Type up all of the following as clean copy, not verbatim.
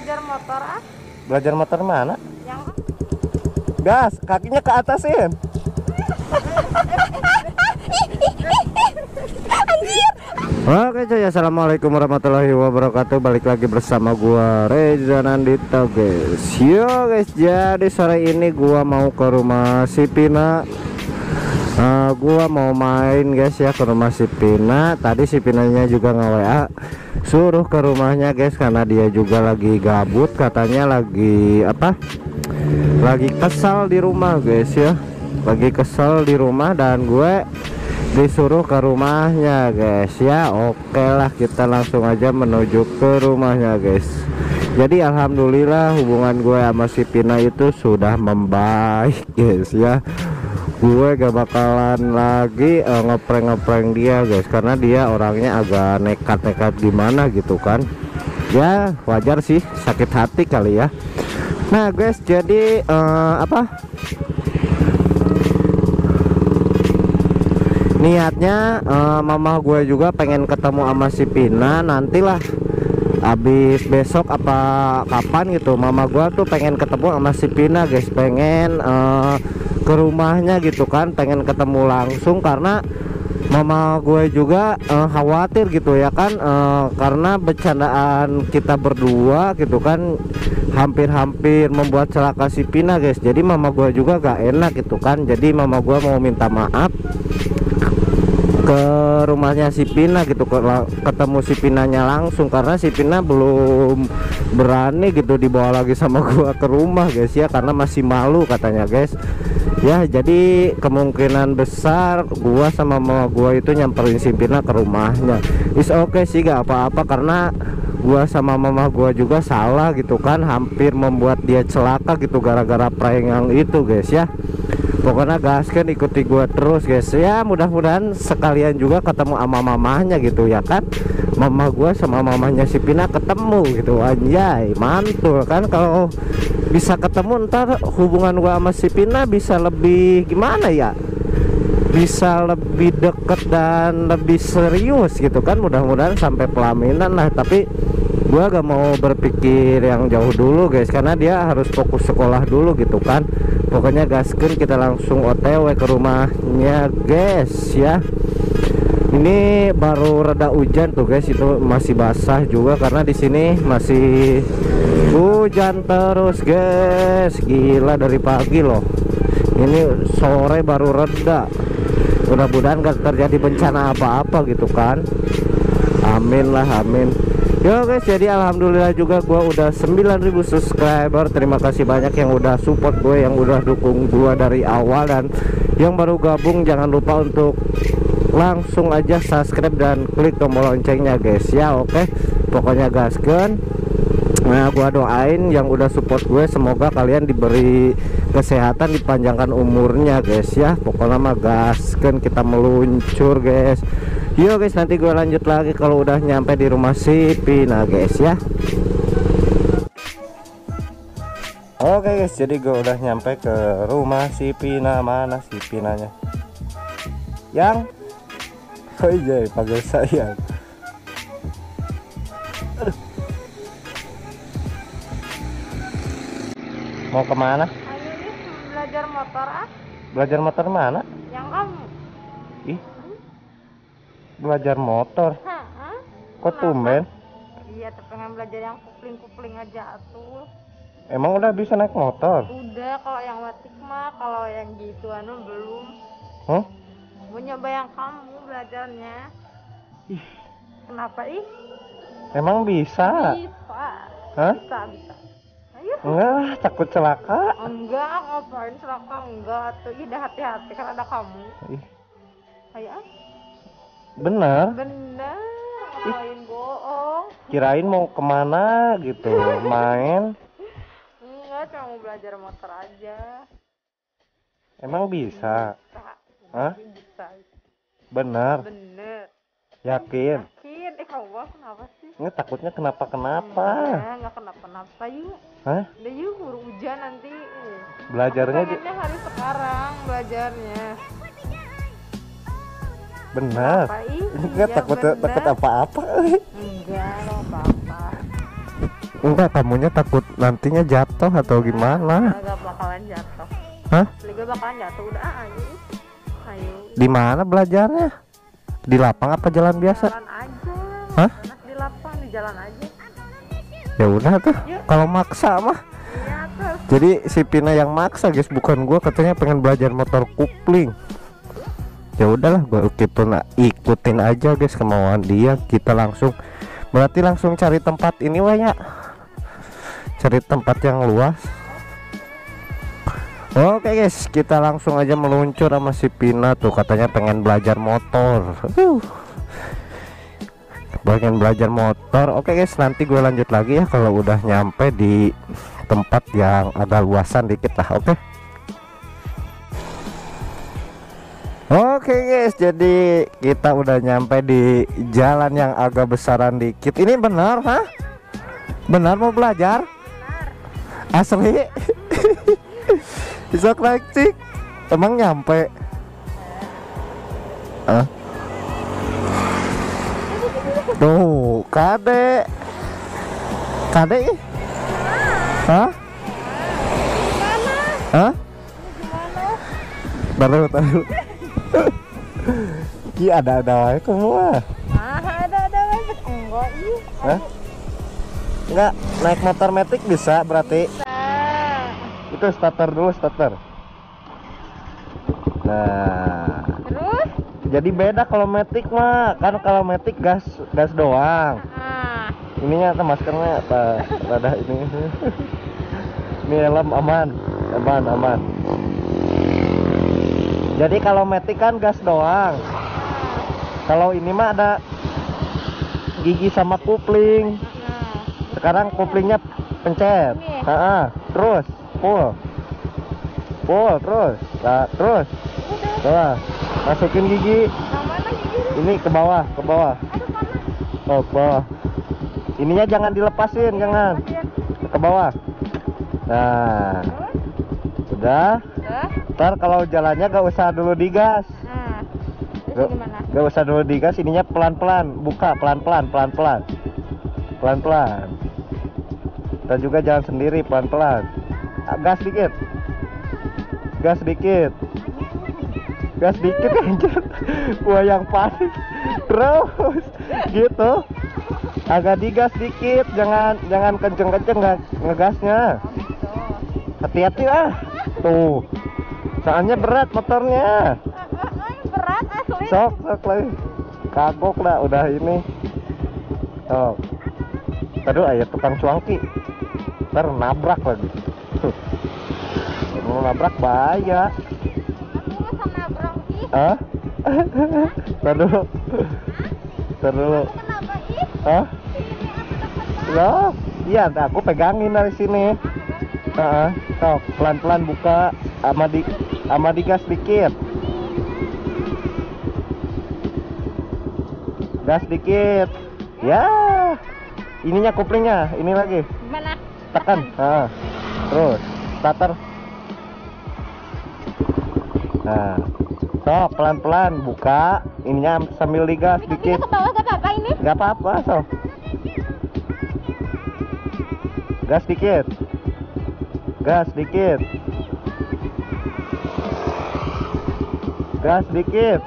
belajar motor ah. Belajar motor mana? Yang Gas, kakinya ke atasin. Oke coy, assalamualaikum warahmatullahi wabarakatuh. Balik lagi bersama gua Reza Nandita guys. Yo guys, jadi sore ini gua mau ke rumah si Pina. Gua mau main guys ya ke rumah si Pina. Tadi si Pinanya juga nge-WA suruh ke rumahnya guys, karena dia juga lagi gabut, katanya lagi apa? Lagi kesal di rumah guys ya. Lagi kesel di rumah dan gue disuruh ke rumahnya guys ya. Oke lah, kita langsung aja menuju ke rumahnya guys. Jadi alhamdulillah hubungan gue sama si Pina itu sudah membaik guys ya. Gue gak bakalan lagi ngeprank dia guys, karena dia orangnya agak nekat-nekat gimana gitu kan. Ya wajar sih, sakit hati kali ya. Nah guys, jadi niatnya mama gue juga pengen ketemu sama si Pina. Nantilah habis besok apa kapan gitu, mama gue tuh pengen ketemu sama si Pina guys. Pengen ke rumahnya gitu kan, pengen ketemu langsung, karena mama gue juga khawatir gitu ya kan, karena bercandaan kita berdua gitu kan hampir-hampir membuat celaka si Pina guys. Jadi mama gue juga gak enak gitu kan. Jadi mama gue mau minta maaf ke rumahnya si Pina gitu, ketemu si Pinanya langsung, karena si Pina belum berani gitu dibawa lagi sama gua ke rumah guys ya, karena masih malu katanya guys ya. Jadi kemungkinan besar gua sama mama gua itu nyamperin si Pina ke rumahnya. Is oke sih, gak apa-apa, karena gua sama mama gua juga salah gitu kan, hampir membuat dia celaka gitu gara-gara prank yang itu guys ya. Pokoknya gaskan, ikuti gua terus guys ya. Mudah-mudahan sekalian juga ketemu sama mamahnya gitu ya kan. Mama gua sama mamahnya si Pina ketemu gitu, anjay mantul kan. Kalau bisa ketemu ntar hubungan gua sama si Pina bisa lebih gimana ya, bisa lebih deket dan lebih serius gitu kan. Mudah-mudahan sampai pelaminan lah. Tapi gua gak mau berpikir yang jauh dulu guys, karena dia harus fokus sekolah dulu gitu kan. Pokoknya gaskeun, kita langsung OTW ke rumahnya guys ya. Ini baru reda hujan tuh guys, itu masih basah juga karena di sini masih hujan terus guys. Gila, dari pagi loh. Ini sore baru reda. Mudah-mudahan gak terjadi bencana apa-apa gitu kan. Amin lah, amin. Yo guys, jadi alhamdulillah juga gua udah 9.000 subscriber. Terima kasih banyak yang udah support gue, yang udah dukung gua dari awal, dan yang baru gabung jangan lupa untuk langsung aja subscribe dan klik tombol loncengnya guys ya. Oke, pokoknya gaskeun. Nah, gua doain yang udah support gue, semoga kalian diberi kesehatan, dipanjangkan umurnya guys ya. Pokoknya mah gaskeun, kita meluncur guys. Yo guys, nanti gue lanjut lagi kalau udah nyampe di rumah si Pina guys ya. Oke guys, jadi gue udah nyampe ke rumah si Pina. Mana si Pinanya? Yang oh iya, panggil sayang. Aduh. Mau kemana? ayo nih belajar motor ah. Belajar motor mana? Yang kamu. Ih, belajar motor. Hah? Kok tumben? Iya, tapi pengen belajar yang kupling-kupling aja atuh. Emang udah bisa naik motor? Udah, kalau yang watik mah, kalau yang gitu belum. Huh? Mau nyoba yang kamu belajarnya. Ih, Kenapa ih? emang bisa? Bisa. Hah? Bisa. Ayo. Enggak lah, takut celaka. Enggak, ngapain celaka, enggak tuh. Ih, dah hati-hati kan ada kamu. Ih, Ayo ah. bener. Bener, ngapain bohong. Kirain mau kemana gitu, main. Enggak, cuma mau belajar motor aja. Emang bisa? Bisa. Hah? Bisa. Bener? Bener. Yakin? Yakin. Kamu bang kenapa sih? Nggak, takutnya kenapa-kenapa. Enggak kenapa-napa yuk. Hah? Udah yuk, buru hujan nanti. Belajarnya Aku pengennya hari sekarang belajarnya. bener? Kenapa ih? Enggak, Iya, takut bener. apa-apa. Enggak, lo apa-apa. Enggak, kamunya takut nantinya jatuh atau gimana? Gak bakalan jatuh. Hah? Liga bakalan jatuh udah aja. Ayo. Di mana belajarnya? Di lapang apa jalan biasa? Jalan aja. Hah? Enak di lapang di jalan aja. Ya udah tuh. Yuk. Kalau maksa mah. Iya tuh. Jadi si Pina yang maksa guys, bukan gua. Katanya pengen belajar motor kupling. Ya udahlah, gua ikutin aja guys kemauan dia. Kita langsung cari tempat ini wah ya. Cari tempat yang luas. Oke guys, kita langsung aja meluncur sama si Pina tuh, katanya pengen belajar motor. Pengen belajar motor. Oke guys, nanti gue lanjut lagi ya kalau udah nyampe di tempat yang agak luasan dikit lah. Oke guys, jadi kita udah nyampe di jalan yang agak besaran dikit. Ini benar, hah? Benar mau belajar? Asli? Isok lagi. Emang nyampe? Tuh, kade. Kade? Hah? Hah? Taruh. Iya, ada kamu mah. Ada enggak ih. Hah? Enggak, naik motor metik bisa berarti. Itu starter dulu, starter. Nah, Terus? jadi beda kalau metik mah. Kan kalau metik gas doang. Ininya tuh maskernya pada ini. Ini helm aman. Jadi kalau metik kan gas doang. Kalau ini mah ada gigi sama kupling. Sekarang kuplingnya pencet. Terus pull terus. Nah, terus. Coba masukin gigi. Ini ke bawah. Oh, ke bawah. Ininya jangan dilepasin, jangan. Ke bawah. Nah. Udah. Ntar kalau jalannya gak usah dulu digas. Gak usah dulu digas, ininya pelan-pelan. Buka pelan-pelan. Kita juga jalan sendiri pelan-pelan. Gas dikit anjir. Gua yang panik. Terus gitu. Agak digas dikit, jangan kenceng-kenceng ngegasnya. Hati-hati ah. Tuh. Soalnya berat motornya. Berat asli. Sok lagi. Kagok dah udah ini. Sok. Aduh, ayat tukang cuangki. Ntar nabrak lagi. Mau nabrak bahaya. Aku masa nabrak ih. Hah? Taruh. Kenapa ih? Hah? Loh, iya, aku pegangin dari sini. Sok, pelan-pelan buka, sama digas dikit. Gas dikit. Ya. Ininya kuplingnya, ini lagi. Gimana? Tekan. Terus, starter. Nah, sok pelan-pelan buka, ininya sambil digas dikit. Ke bawah gak apa-apa ini? Gak apa-apa, sok. Gas dikit. Gas dikit.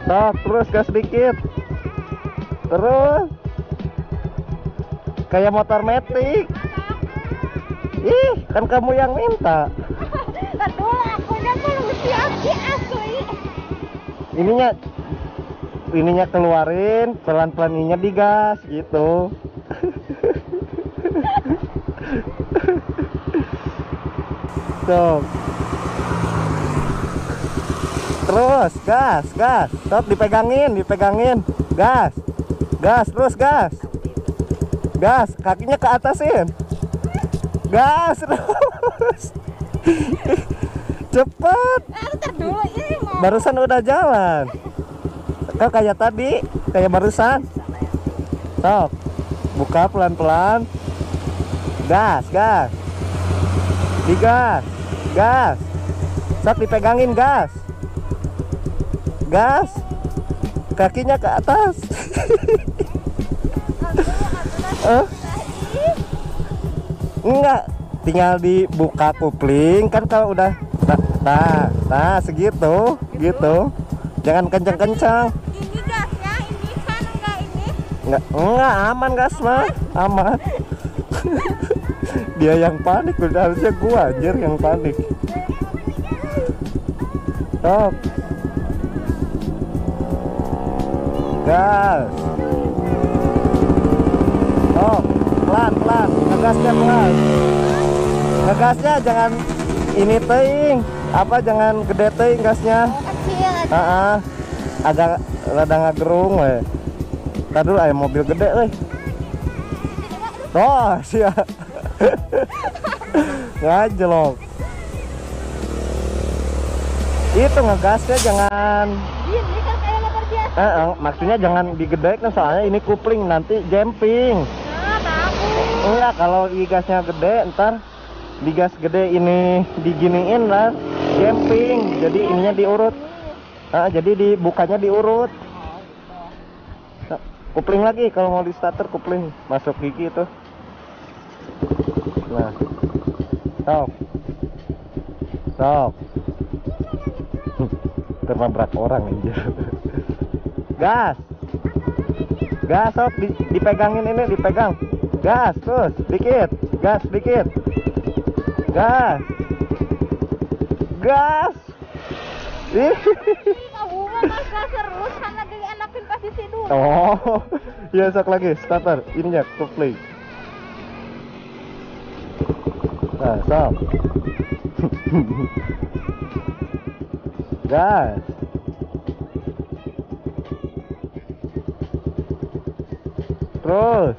Sok, terus gas dikit. Terus. Kayak motor metik. Ih, kan kamu yang minta. Aduh, aku udah belum siap sih asli. Ininya keluarin, pelan-pelan ininya digas gitu. Sok. Terus gas. Sok, dipegangin. Gas. Terus gas. Kakinya ke atasin. Gas terus. Cepet. Ntar dulu ini mau. Barusan udah jalan. Kau kayak tadi, kayak barusan. Sok. Buka pelan-pelan. Gas. Digas. Sok, dipegangin gas. Kakinya ke atas. Enggak, tinggal dibuka kupling kan kalau udah nah segitu gitu. Jangan kencang-kencang. Ini gasnya, ini kan enggak ini. Enggak aman gas mah, aman. Dia yang panik, udah harusnya gua anjir yang panik. Stop. Gas. Stop. Pelan-pelan, ngegasnya pelan. Ngegasnya jangan ini teuing, apa jangan gede teuing gasnya. Kecil. Agak rada ngagerung we. Entar dulu aya mobil gede euy. Oh, siap. Ngajelok. Itu ngegasnya jangan Ini kan kayak motor biasa. maksudnya jangan digedekan soalnya ini kupling nanti jemping. Nah, takut. Enggak, kalau digasnya gede ntar digas gede ini diginiin lah jemping. Jadi ininya diurut. Jadi dibukanya diurut. Nah, kupling lagi kalau mau di starter kupling masuk gigi itu. Nah. Stop. Stop. Ternabrak orang aja. Gas. Gas, sok dipegangin ini, dipegang. Gas terus, dikit. Gas dikit. Gas. Gas. Kamu mah gas terus kan lagi enakin posisi dulu. Oh, ya sok lagi starter. Ininya kupling. Nah, stop. Gas. Terus.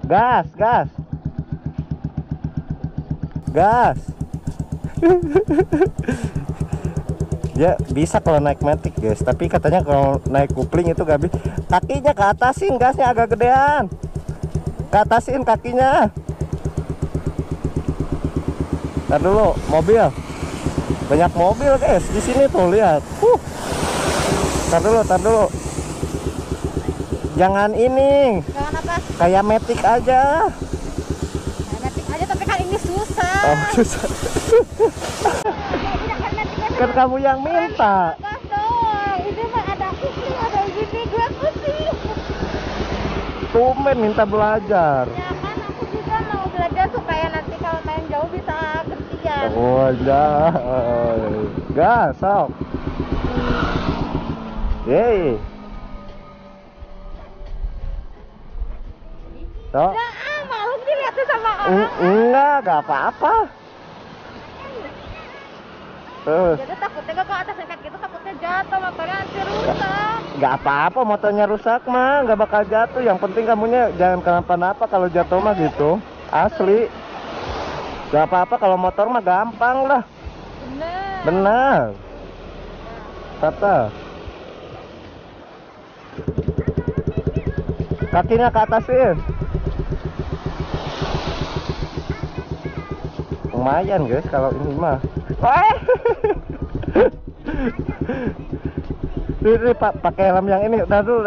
Gas, gas. Gas. Ya bisa kalau naik matic guys, tapi katanya kalau naik kupling itu gak bisa. Kakinya ke atasin, gasnya agak gedean. Ke atasin kakinya. Ntar dulu, mobil. Banyak mobil guys di sini tuh, lihat. Tar dulu. Jangan ini. Jangan apa? Kayak matic aja. Matic aja tapi kan ini susah. Oh, susah. Kan kamu yang minta. Gas doang. Ini mah ada kupling, ada gini, gue pusing. Tumben minta belajar. Ya kan aku juga mau belajar supaya nanti kalau main jauh bisa kesian. Oh, gas, sok. Yeay. Sok. Nah, malu dilihatin sama orang. Enggak, gak apa-apa. Terus. Jadi takutnya gak ke atas kayak gitu, takutnya jatuh, motornya nanti rusak. Gak apa-apa, motornya rusak mah, gak bakal jatuh. Yang penting kamunya jangan kenapa-napa kalau jatuh mah gitu. Asli. Gak apa-apa kalau motor mah gampang lah. Benar. Tata. Kakinya ke atasin. Lumayan guys kalau ini mah. Ini Pak pakai helm yang ini. Dah dulu.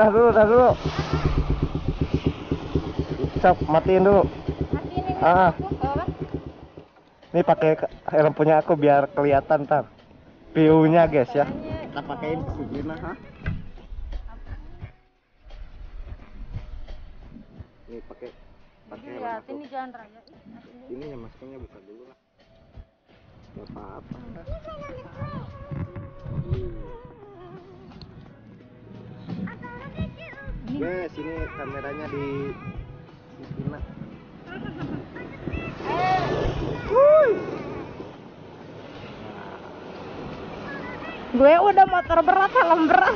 Sok matiin dulu. Matiin ini. Ah. Apa? Ini pakai helm punya aku biar kelihatan ntar view-nya guys ya. Kita pakein segini ha. Ini pakai helm Lihat aku. ini jalan raya. Ini ya maskernya bisa dulu lah. Gak apa-apa. Guys, ini kameranya di sini. Gue udah motor berat, helm berat.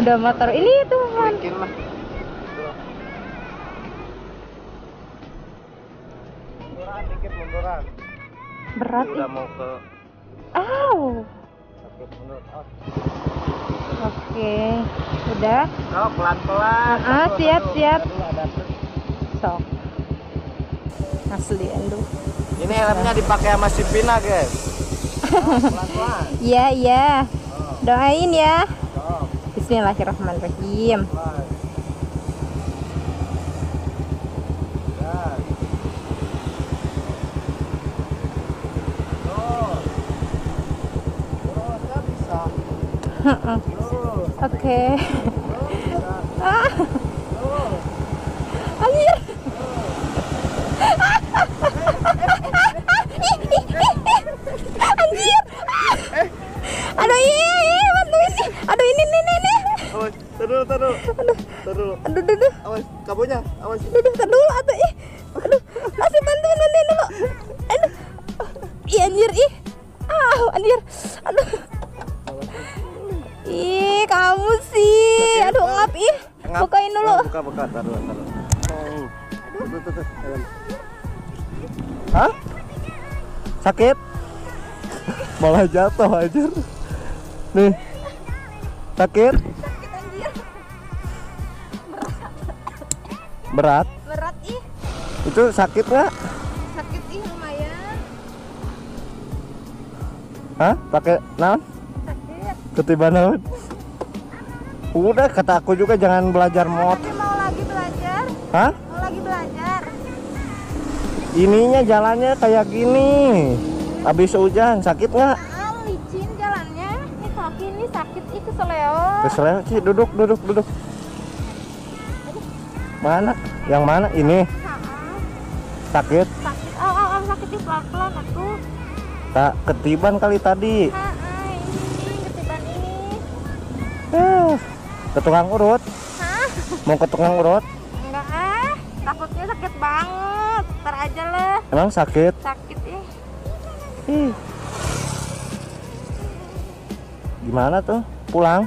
Udah motor ini tuh kan. Bikin lah. Munduran. Berat Udah mau ke takut mundur. Oke. Udah. Oh, pelan-pelan. Siap. Sok. Asli elu. Ini helmnya dipakai sama si Pina, guys. Pelan-pelan. Iya. Doain ya. Bismillahirrahmanirrahim. Oke. Ah. Anjir. Anjir. Aduh, bantuin nih. Aduh, ini nih. Awas, taruh. Aduh. Awas, kabunya, awas. Aduh, dulu atuh ih. Aduh, masih bantuin dulu. Aduh. Ih, anjir ih. Anjir. Aduh. Ih, kamu sih. Aduh, ngap ih. Bukain dulu. Buka, taruh. Tuh. Hah? Sakit? Malah jatuh anjir. Nih. Sakit? Sakit anjir. Berat? Berat ih. Itu sakit nggak? Sakit ih lumayan. Hah? Pakai naon? Sakit. Ketiban naon? Udah kata aku juga jangan belajar motor. Tapi mau lagi belajar. Hah? Mau lagi belajar. Ininya jalannya kayak gini. Habis hujan sakit nggak? Licin jalannya. Ini kaki ini sakit ih keseleo. Keseleo sih, duduk. Mana? Yang mana? Ini sakit? Sakit. Sakit ih pelan-pelan atuh. Tak ketiban kali tadi. Ini ketiban ini. Ke tukang urut. Hah? Mau ke tukang urut? Enggak takutnya sakit banget. Ntar aja lah. Emang sakit? Sakit ih. Ih. Gimana tuh? Pulang?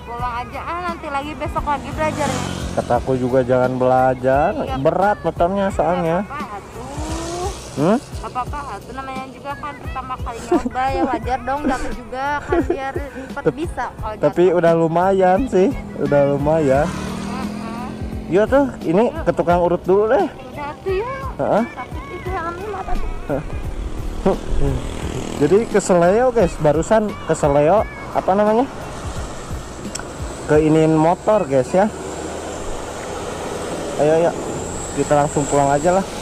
Pulang aja nanti lagi besok lagi belajarnya. Kataku juga jangan belajar. Berat motornya soalnya. Apa-apa atuh namanya juga kan pertama kali nyoba ya wajar dong jatuh juga kan biar cepat bisa kalau Tapi udah lumayan sih. Udah lumayan. Iya tuh, ini ke tukang urut dulu deh. udah tuh ya. Heeh. Sakit itu helmnya mata tuh. Jadi keseleo guys, barusan keseleo apa namanya? Keiniin motor guys ya. Ayo kita langsung pulang aja lah. Ini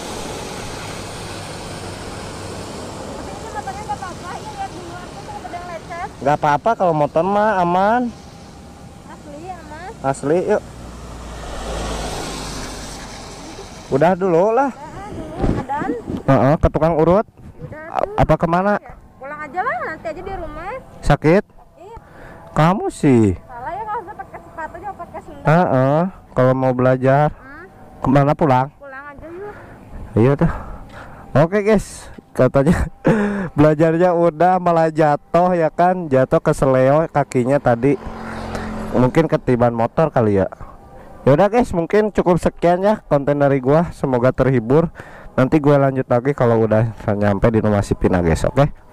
motornya nggak apa-apa ya lihat di luar tuh ada yang lecet. Gak apa-apa kalau motor mah aman. Asli ya mas. Asli yuk. Udah dulu lah. Dulu adan. Ke tukang urut. Udah Apa kemana? pulang aja lah nanti aja di rumah. Sakit? Iya. Kamu sih. Salah ya kalau udah pakai sepatu jangan pakai sendal. Kalau mau belajar kemana pulang? Pulang aja yuk. Iya tuh. Oke guys, katanya belajarnya udah malah jatuh ya kan, jatuh keseleo kakinya tadi. Mungkin ketiban motor kali ya. Yaudah guys, mungkin cukup sekian ya konten dari gua. Semoga terhibur. Nanti gue lanjut lagi kalau udah nyampe di rumah si Pina guys, oke?